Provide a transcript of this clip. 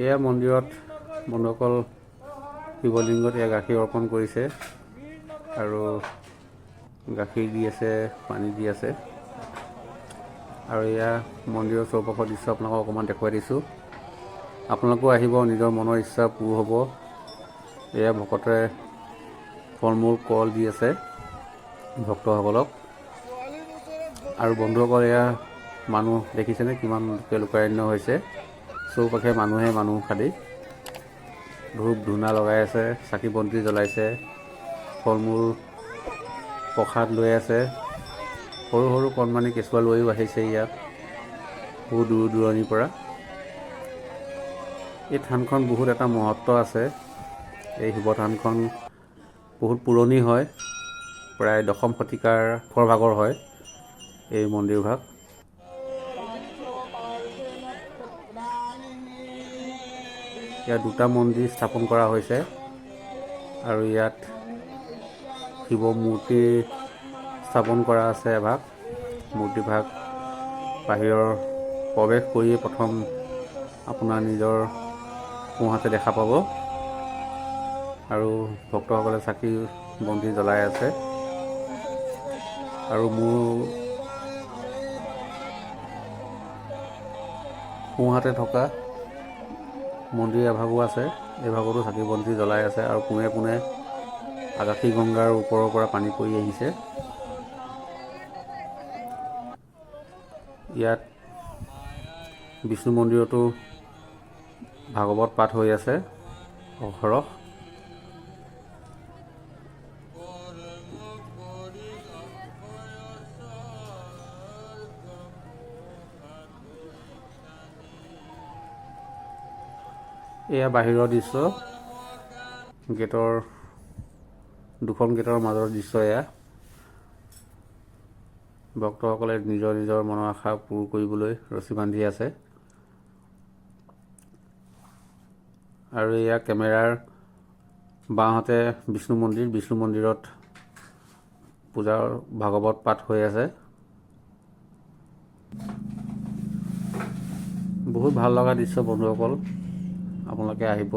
এয়া মন্দিৰত বন্ধুসকল শিৱলিংগত এয়া গাখীৰ অৰ্পণ কৰিছে আৰু গাখীৰ দি আছে, পানী দি আছে। আৰু এয়া মন্দিৰৰ চৌপাশৰ দৃশ্য আপোনালোকক অকণমান দেখুৱাই দিছোঁ। আপোনালোকেও আহিব, নিজৰ মনৰ ইচ্ছা পূৰ হ'ব। এয়া ভকতে ফল মূল কল দি আছে ভক্তসকলক। আৰু বন্ধুসকল এয়া মানুহ দেখিছেনে কিমান লোকাৰণ্য হৈছে। চৌপাশে মানুহ খালী। ধূপ ধূনা লগাই আছে, চাকি বন্তি জ্বলাইছে, ফল মূল প্ৰসাদ লৈ আছে। সৰু সৰু কণমানি কেঁচুৱা লৈও আহিছে ইয়াত বহু দূৰ দূৰণিৰ পৰা। এই থানখন বহুত এটা মহত্ব আছে। এই শিৱ থানখন বহুত পুৰণি হয়, প্ৰায় 10ম শতিকাৰ ভাগৰ হয় এই মন্দিৰভাগ। ইয়াত 2টা মন্দিৰ স্থাপন কৰা হৈছে আৰু ইয়াত শিৱ মূৰ্তি স্থাপন কৰা আছে এভাগ। মূৰ্তিভাগ বাহিৰৰ প্ৰৱেশ কৰিয়ে প্ৰথম আপোনাৰ নিজৰ সোঁহাতে দেখা পাব। আৰু ভক্তসকলে চাকি বন্তি জ্বলাই আছে। আৰু মোৰ সোঁহাতে থকা মন্দিৰ এভাগো আছে, এইভাগতো চাকি বন্তি জ্বলাই আছে। আৰু পোনে পোনে আকাশী গংগাৰ ওপৰৰ পৰা পানী পৰি আহিছে। ইয়াত বিষ্ণু মন্দিৰতো ভাগৱত পাঠ হৈ আছে অহৰহ। এয়া বাহিৰৰ দৃশ্য, দুখন গেটৰ মাজৰ দৃশ্য এয়া। ভক্তসকলে নিজৰ নিজৰ মনৰ আশা পূৰ কৰিবলৈ ৰছী বান্ধি আছে। আৰু এয়া কেমেৰাৰ বাওঁহাতে বিষ্ণু মন্দিৰত পূজাৰ ভাগৱত পাঠ হৈ আছে। বহুত ভাল লগা দৃশ্য বন্ধুসকল, আপোনালোকে আহিব।